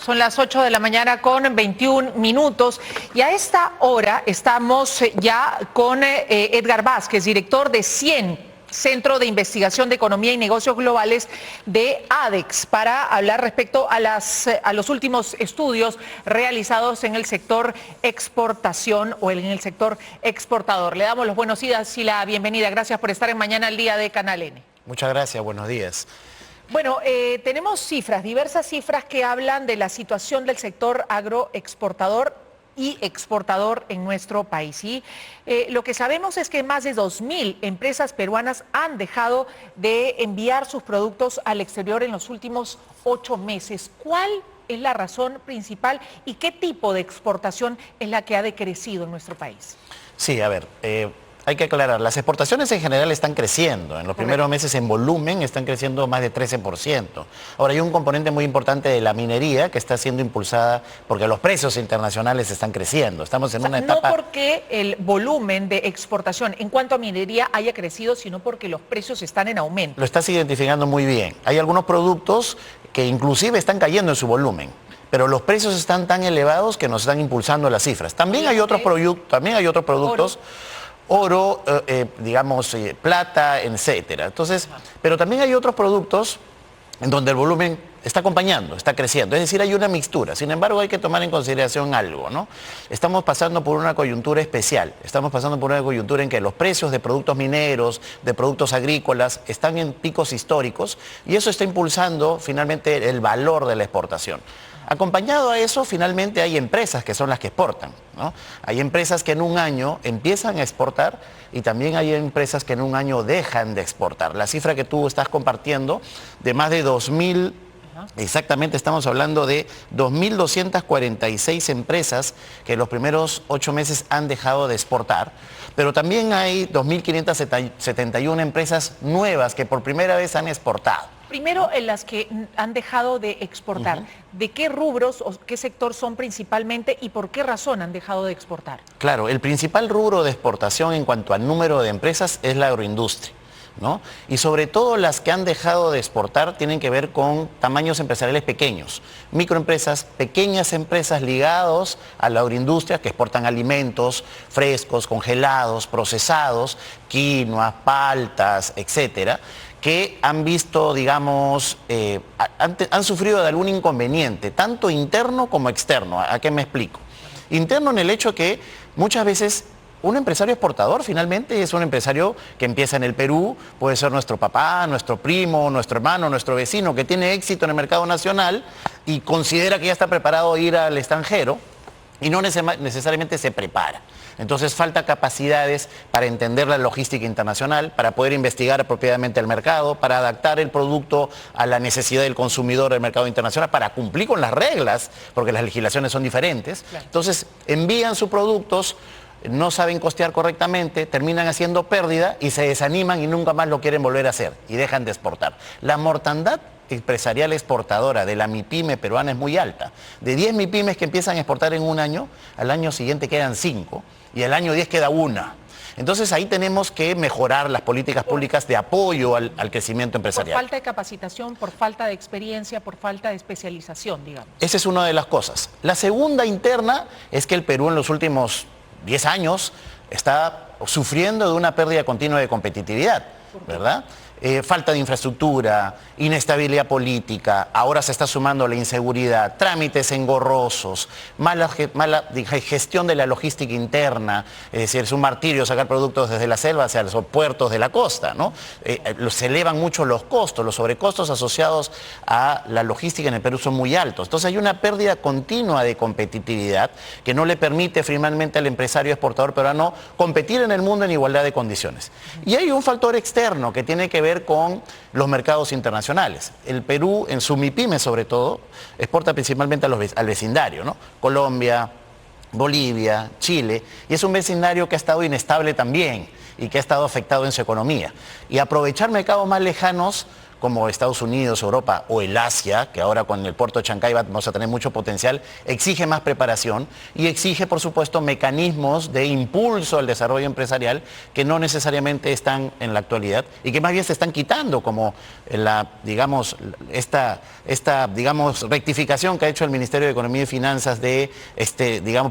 Son las 8 de la mañana con 21 minutos y a esta hora estamos ya con Edgar Vázquez, director de CIEN, Centro de Investigación de Economía y Negocios Globales de ADEX, para hablar respecto a los últimos estudios realizados en el sector exportación o en el sector exportador. Le damos los buenos días y la bienvenida. Gracias por estar en Mañana al Día de Canal N. Muchas gracias, buenos días. Bueno, tenemos cifras, diversas cifras que hablan de la situación del sector agroexportador y exportador en nuestro país. Y lo que sabemos es que más de 2.000 empresas peruanas han dejado de enviar sus productos al exterior en los últimos 8 meses. ¿Cuál es la razón principal y qué tipo de exportación es la que ha decrecido en nuestro país? Sí, a ver, hay que aclarar, las exportaciones en general están creciendo. En los primeros meses en volumen están creciendo más de 13%. Ahora hay un componente muy importante de la minería que está siendo impulsada porque los precios internacionales están creciendo. Estamos en una etapa... No porque el volumen de exportación en cuanto a minería haya crecido, sino porque los precios están en aumento. Lo estás identificando muy bien. Hay algunos productos que inclusive están cayendo en su volumen, pero los precios están tan elevados que nos están impulsando las cifras. También hay otros productos, oro, digamos, plata, etcétera. Entonces, pero también hay otros productos en donde el volumen está acompañando, está creciendo. Es decir, hay una mixtura. Sin embargo, hay que tomar en consideración algo, ¿no? Estamos pasando por una coyuntura especial. Estamos pasando por una coyuntura en que los precios de productos mineros, de productos agrícolas, están en picos históricos y eso está impulsando finalmente el valor de la exportación. Acompañado a eso, finalmente hay empresas que son las que exportan, ¿no? Hay empresas que en un año empiezan a exportar y también hay empresas que en un año dejan de exportar. La cifra que tú estás compartiendo de más de 2.000, exactamente estamos hablando de 2.246 empresas que en los primeros 8 meses han dejado de exportar, pero también hay 2.571 empresas nuevas que por primera vez han exportado. Primero, en las que han dejado de exportar, ¿de qué rubros o qué sector son principalmente y por qué razón han dejado de exportar? Claro, el principal rubro de exportación en cuanto al número de empresas es la agroindustria, ¿no? Y sobre todo las que han dejado de exportar tienen que ver con tamaños empresariales pequeños, microempresas, pequeñas empresas ligados a la agroindustria que exportan alimentos frescos, congelados, procesados, quinoa, paltas, etcétera, que han visto, digamos, han sufrido de algún inconveniente, tanto interno como externo. ¿A qué me explico? Interno en el hecho que muchas veces un empresario exportador finalmente es un empresario que empieza en el Perú, puede ser nuestro papá, nuestro primo, nuestro hermano, nuestro vecino, que tiene éxito en el mercado nacional y considera que ya está preparado a ir al extranjero y no necesariamente se prepara. Entonces falta capacidades para entender la logística internacional, para poder investigar apropiadamente el mercado, para adaptar el producto a la necesidad del consumidor del mercado internacional, para cumplir con las reglas, porque las legislaciones son diferentes. Claro. Entonces envían sus productos, no saben costear correctamente, terminan haciendo pérdida y se desaniman y nunca más lo quieren volver a hacer y dejan de exportar. La mortandad empresarial exportadora de la MIPYME peruana es muy alta. De 10 MIPYMES que empiezan a exportar en un año, al año siguiente quedan 5 y al año 10 queda 1. Entonces ahí tenemos que mejorar las políticas públicas de apoyo al crecimiento empresarial. Por falta de capacitación, por falta de experiencia, por falta de especialización, digamos. Esa es una de las cosas. La segunda interna es que el Perú en los últimos 10 años está sufriendo de una pérdida continua de competitividad, ¿verdad? Falta de infraestructura, inestabilidad política, ahora se está sumando la inseguridad, trámites engorrosos, mala gestión de la logística interna, es decir, es un martirio sacar productos desde la selva hacia los puertos de la costa, ¿no? Se elevan mucho los costos, los sobrecostos asociados a la logística en el Perú son muy altos. Entonces hay una pérdida continua de competitividad que no le permite finalmente al empresario exportador peruano competir en el mundo en igualdad de condiciones. Y hay un factor externo que tiene que ver con los mercados internacionales. El Perú, en su MIPYME sobre todo, exporta principalmente al vecindario, ¿no? Colombia, Bolivia, Chile, y es un vecindario que ha estado inestable también y que ha estado afectado en su economía. Y aprovechar mercados más lejanos como Estados Unidos, Europa o el Asia, que ahora con el puerto de Chancay vamos a tener mucho potencial, exige más preparación y exige, por supuesto, mecanismos de impulso al desarrollo empresarial que no necesariamente están en la actualidad y que más bien se están quitando, como esta rectificación que ha hecho el Ministerio de Economía y Finanzas de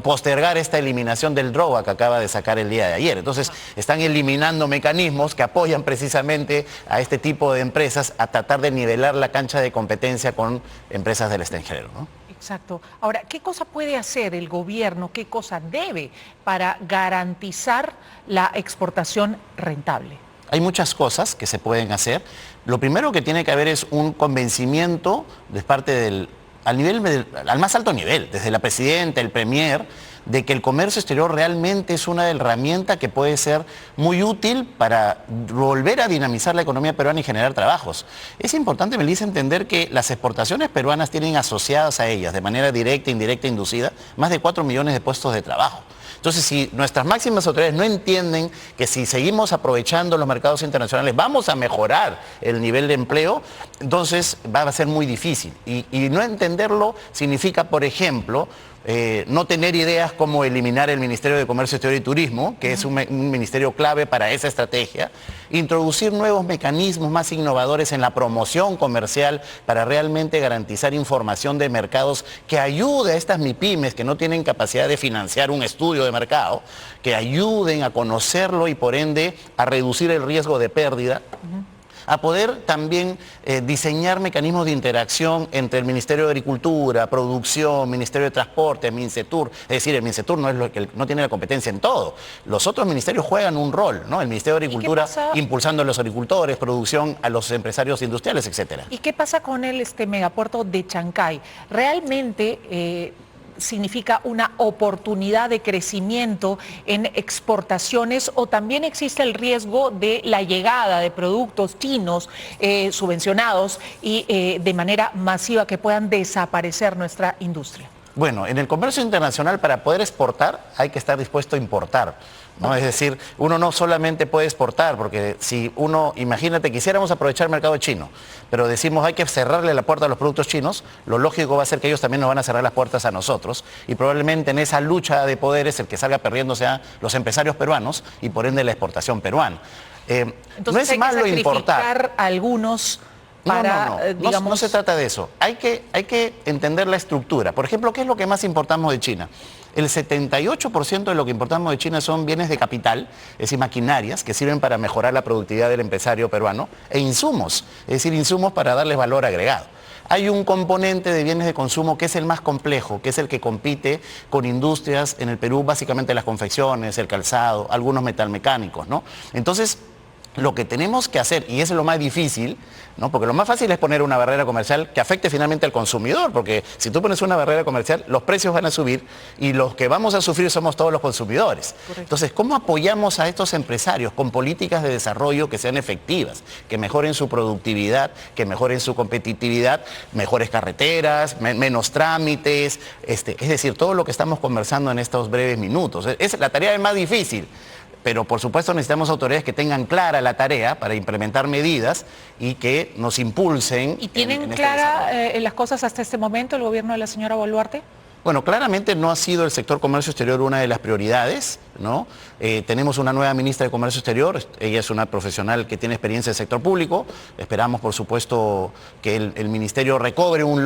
postergar esta eliminación del DROA que acaba de sacar el día de ayer. Entonces, están eliminando mecanismos que apoyan precisamente a este tipo de empresas a tratar de nivelar la cancha de competencia con empresas del extranjero, ¿no? Exacto. Ahora, ¿qué cosa puede hacer el gobierno, qué cosa debe para garantizar la exportación rentable? Hay muchas cosas que se pueden hacer. Lo primero que tiene que haber es un convencimiento de parte al más alto nivel, desde la presidenta, el premier, de que el comercio exterior realmente es una herramienta que puede ser muy útil para volver a dinamizar la economía peruana y generar trabajos. Es importante, Melissa, entender que las exportaciones peruanas tienen asociadas a ellas, de manera directa, indirecta, inducida, más de 4 millones de puestos de trabajo. Entonces, si nuestras máximas autoridades no entienden que si seguimos aprovechando los mercados internacionales vamos a mejorar el nivel de empleo, entonces va a ser muy difícil. Y no entenderlo significa, por ejemplo, no tener ideas como eliminar el Ministerio de Comercio Exterior y Turismo, que es un ministerio clave para esa estrategia, introducir nuevos mecanismos más innovadores en la promoción comercial para realmente garantizar información de mercados que ayude a estas MIPYMES que no tienen capacidad de financiar un estudio de mercado, que ayuden a conocerlo y por ende a reducir el riesgo de pérdida. A poder también diseñar mecanismos de interacción entre el Ministerio de Agricultura, Producción, Ministerio de Transporte, MINCETUR. Es decir, el MINCETUR no tiene la competencia en todo. Los otros ministerios juegan un rol, ¿no? El Ministerio de Agricultura impulsando a los agricultores, producción a los empresarios industriales, etcétera. ¿Y qué pasa con el megapuerto de Chancay? ¿Realmente significa una oportunidad de crecimiento en exportaciones o también existe el riesgo de la llegada de productos chinos subvencionados y de manera masiva que puedan desaparecer nuestra industria? Bueno, en el comercio internacional para poder exportar hay que estar dispuesto a importar, ¿no? Es decir, uno no solamente puede exportar, porque si uno, imagínate, quisiéramos aprovechar el mercado chino, pero decimos hay que cerrarle la puerta a los productos chinos, lo lógico va a ser que ellos también nos van a cerrar las puertas a nosotros y probablemente en esa lucha de poderes el que salga perdiendo sea los empresarios peruanos y por ende la exportación peruana. Entonces, no es malo importar. Algunos para, no se trata de eso. Hay que entender la estructura. Por ejemplo, ¿qué es lo que más importamos de China? El 78% de lo que importamos de China son bienes de capital, es decir, maquinarias que sirven para mejorar la productividad del empresario peruano, e insumos, es decir, insumos para darles valor agregado. Hay un componente de bienes de consumo que es el más complejo, que es el que compite con industrias en el Perú, básicamente las confecciones, el calzado, algunos metalmecánicos, ¿no? Entonces, lo que tenemos que hacer, y es lo más difícil, ¿no? Porque lo más fácil es poner una barrera comercial que afecte finalmente al consumidor, porque si tú pones una barrera comercial, los precios van a subir y los que vamos a sufrir somos todos los consumidores. Correcto. Entonces, ¿cómo apoyamos a estos empresarios con políticas de desarrollo que sean efectivas, que mejoren su productividad, que mejoren su competitividad, mejores carreteras, menos trámites, es decir, todo lo que estamos conversando en estos breves minutos? La tarea es más difícil. Pero por supuesto necesitamos autoridades que tengan clara la tarea para implementar medidas y que nos impulsen. ¿Y tienen clara las cosas hasta este momento el gobierno de la señora Boluarte? Bueno, claramente no ha sido el sector comercio exterior una de las prioridades, ¿no? Tenemos una nueva ministra de Comercio Exterior, ella es una profesional que tiene experiencia en el sector público, esperamos por supuesto que el ministerio recobre un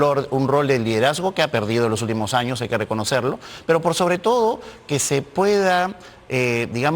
rol de liderazgo que ha perdido en los últimos años, hay que reconocerlo, pero por sobre todo que se pueda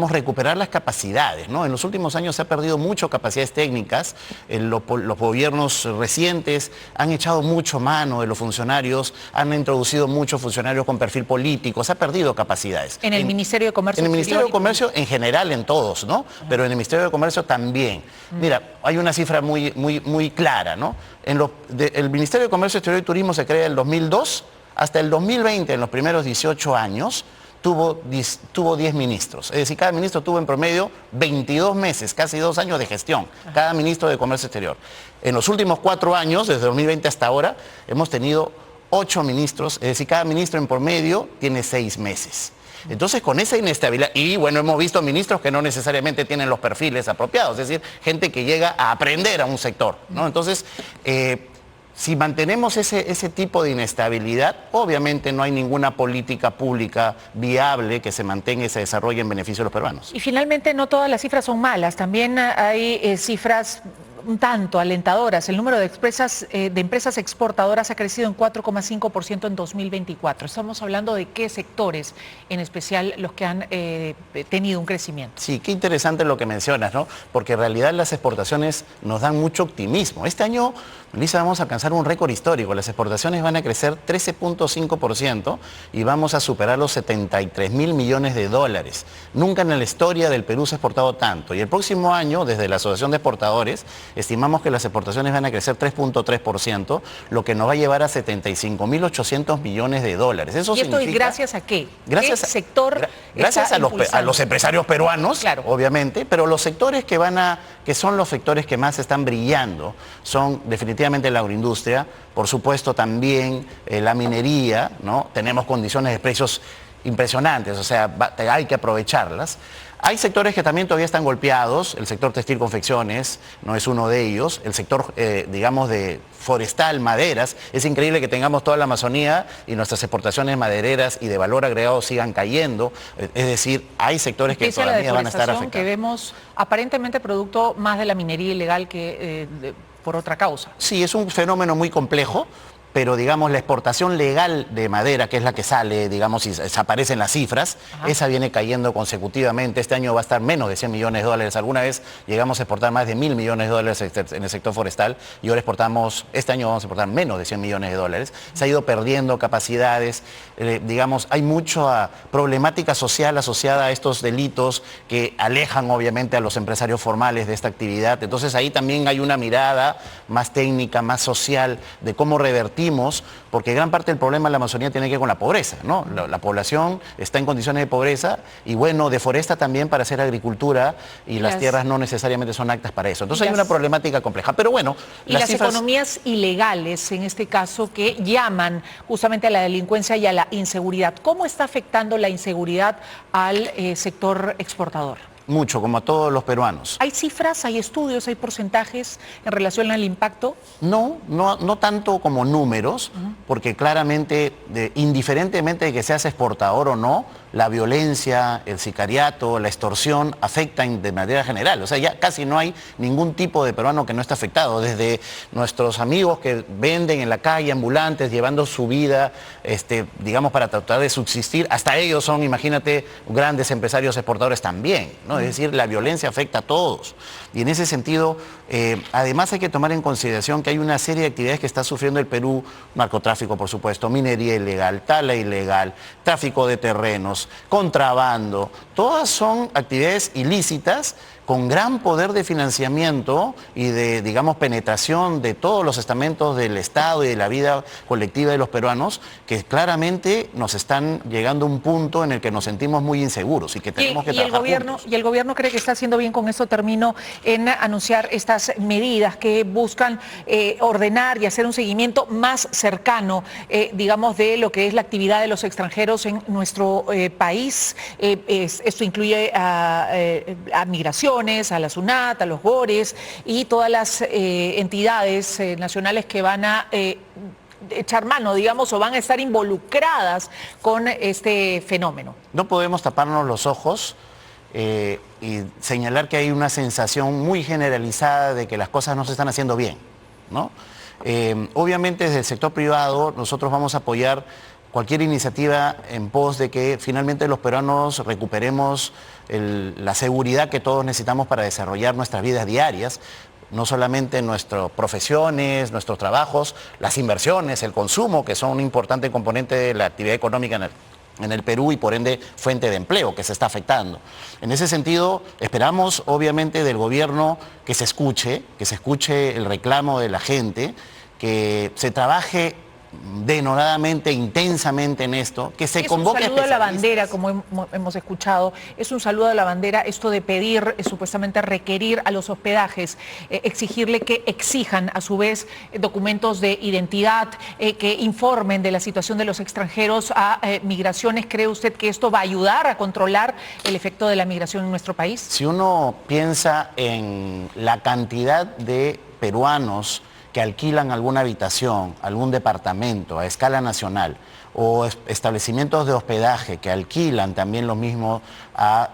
recuperar las capacidades, ¿no? En los últimos años se ha perdido mucho capacidades técnicas, los gobiernos recientes han echado mucho mano de los funcionarios, han introducido muchos funcionarios con perfil político, se ha perdido capacidades. En el Ministerio de Comercio. En el Ministerio de Comercio en general, en todos, ¿no? Pero en el Ministerio de Comercio también. Mira, hay una cifra muy clara, ¿no? El Ministerio de Comercio Exterior y Turismo se crea en el 2002, hasta el 2020, en los primeros 18 años, tuvo 10 ministros. Es decir, cada ministro tuvo en promedio 22 meses, casi 2 años de gestión, cada ministro de Comercio Exterior. En los últimos 4 años, desde 2020 hasta ahora, hemos tenido 8 ministros, es decir, cada ministro en promedio tiene 6 meses. Entonces, con esa inestabilidad, y bueno, hemos visto ministros que no necesariamente tienen los perfiles apropiados, es decir, gente que llega a aprender a un sector, ¿no? Entonces, si mantenemos ese tipo de inestabilidad, obviamente no hay ninguna política pública viable que se mantenga y se desarrolle en beneficio de los peruanos. Y finalmente, no todas las cifras son malas, también hay cifras un tanto alentadoras. El número de empresas exportadoras ha crecido en 4,5% en 2024. Estamos hablando de qué sectores, en especial los que han tenido un crecimiento. Sí, qué interesante lo que mencionas, ¿no? Porque en realidad las exportaciones nos dan mucho optimismo. Este año, Melissa, vamos a alcanzar un récord histórico. Las exportaciones van a crecer 13,5% y vamos a superar los 73.000 millones de dólares. Nunca en la historia del Perú se ha exportado tanto. Y el próximo año, desde la Asociación de Exportadores, estimamos que las exportaciones van a crecer 3,3%, lo que nos va a llevar a 75.800 millones de dólares. Eso ¿Y esto significa, es gracias a qué? Gracias, ¿Qué sector gracias a los empresarios peruanos, claro, obviamente, pero los sectores que son los sectores que más están brillando son definitivamente la agroindustria, por supuesto también la minería, ¿no? Tenemos condiciones de precios impresionantes, o sea, hay que aprovecharlas. Hay sectores que también todavía están golpeados, el sector textil confecciones no es uno de ellos, el sector, digamos, de forestal, maderas, es increíble que tengamos toda la Amazonía y nuestras exportaciones madereras y de valor agregado sigan cayendo, es decir, hay sectores que todavía van a estar afectados. Que vemos aparentemente producto más de la minería ilegal que por otra causa. Sí, es un fenómeno muy complejo, pero digamos la exportación legal de madera, que es la que sale, digamos, y aparecen las cifras, esa viene cayendo consecutivamente. Este año va a estar menos de 100 millones de dólares. Alguna vez llegamos a exportar más de 1.000 millones de dólares en el sector forestal y ahora este año vamos a exportar menos de 100 millones de dólares. Se ha ido perdiendo capacidades, digamos, hay mucha problemática social asociada a estos delitos que alejan obviamente a los empresarios formales de esta actividad. Entonces ahí también hay una mirada más técnica, más social, de cómo revertir, porque gran parte del problema de la Amazonía tiene que ver con la pobreza, ¿no? La población está en condiciones de pobreza y bueno, deforesta también para hacer agricultura y las tierras no necesariamente son aptas para eso. Entonces hay una problemática compleja, pero bueno. Y las economías ilegales, en este caso, que llaman justamente a la delincuencia y a la inseguridad. ¿Cómo está afectando la inseguridad al sector exportador? Mucho, como a todos los peruanos. ¿Hay cifras, hay estudios, hay porcentajes en relación al impacto? No tanto como números, porque claramente, indiferentemente de que seas exportador o no, la violencia, el sicariato, la extorsión afectan de manera general. O sea, ya casi no hay ningún tipo de peruano que no esté afectado, desde nuestros amigos que venden en la calle, ambulantes, llevando su vida, digamos, para tratar de subsistir, hasta ellos son, imagínate, grandes empresarios exportadores también, ¿no? Es decir, la violencia afecta a todos. Y en ese sentido, además hay que tomar en consideración que hay una serie de actividades que está sufriendo el Perú: narcotráfico, por supuesto, minería ilegal, tala ilegal, tráfico de terrenos, contrabando. Todas son actividades ilícitas con gran poder de financiamiento y de, digamos, penetración de todos los estamentos del Estado y de la vida colectiva de los peruanos, que claramente nos están llegando a un punto en el que nos sentimos muy inseguros y que tenemos que trabajar juntos. ¿Y el gobierno cree que está haciendo bien? Con esto termino, en anunciar estas medidas que buscan ordenar y hacer un seguimiento más cercano, digamos, de lo que es la actividad de los extranjeros en nuestro país. Esto incluye a migración, a la SUNAT, a los GORES y todas las entidades nacionales que van a echar mano, digamos, o van a estar involucradas con este fenómeno. No podemos taparnos los ojos y señalar que hay una sensación muy generalizada de que las cosas no se están haciendo bien, ¿no? Obviamente desde el sector privado nosotros vamos a apoyar cualquier iniciativa en pos de que finalmente los peruanos recuperemos la seguridad que todos necesitamos para desarrollar nuestras vidas diarias, no solamente nuestras profesiones, nuestros trabajos, las inversiones, el consumo, que son un importante componente de la actividad económica en el Perú y por ende fuente de empleo que se está afectando. En ese sentido, esperamos obviamente del gobierno que se escuche el reclamo de la gente, que se trabaje denodadamente, intensamente en esto, que se convoque a es un saludo a la bandera, especialistas. como hemos escuchado, es un saludo a la bandera esto de pedir, supuestamente requerir a los hospedajes, exigirle que exijan a su vez documentos de identidad, que informen de la situación de los extranjeros a migraciones. ¿Cree usted que esto va a ayudar a controlar el efecto de la migración en nuestro país? Si uno piensa en la cantidad de peruanos que alquilan alguna habitación, algún departamento a escala nacional, o establecimientos de hospedaje que alquilan también lo mismo a,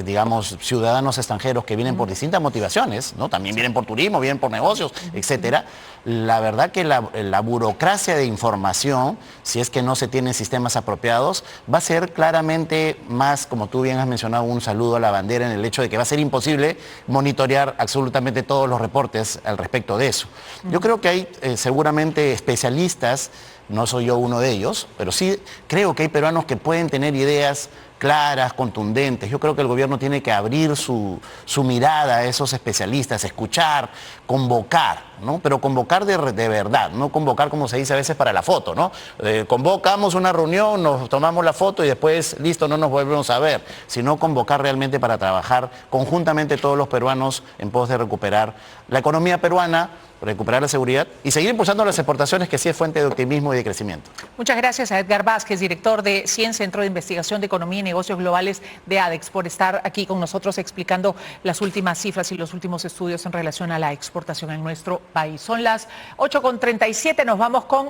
digamos, ciudadanos extranjeros que vienen por distintas motivaciones, ¿no? También vienen por turismo, vienen por negocios, etcétera. La verdad que la burocracia de información, si es que no se tienen sistemas apropiados, va a ser claramente más, como tú bien has mencionado, un saludo a la bandera en el hecho de que va a ser imposible monitorear absolutamente todos los reportes al respecto de eso. Yo creo que hay seguramente especialistas. No soy yo uno de ellos, pero sí creo que hay peruanos que pueden tener ideas claras, contundentes. Yo creo que el gobierno tiene que abrir su mirada a esos especialistas, escuchar, convocar, ¿no? Pero convocar de verdad, no convocar como se dice a veces para la foto, ¿no? Convocamos una reunión, nos tomamos la foto y después, listo, no nos volvemos a ver, sino convocar realmente para trabajar conjuntamente todos los peruanos en pos de recuperar la economía peruana, recuperar la seguridad y seguir impulsando las exportaciones, que sí es fuente de optimismo y de crecimiento. Muchas gracias a Edgar Vázquez, director de CIEN, Centro de Investigación de Economía y Negocios Globales de ADEX, por estar aquí con nosotros explicando las últimas cifras y los últimos estudios en relación a la exportación en nuestro país. Son las 8:37, nos vamos con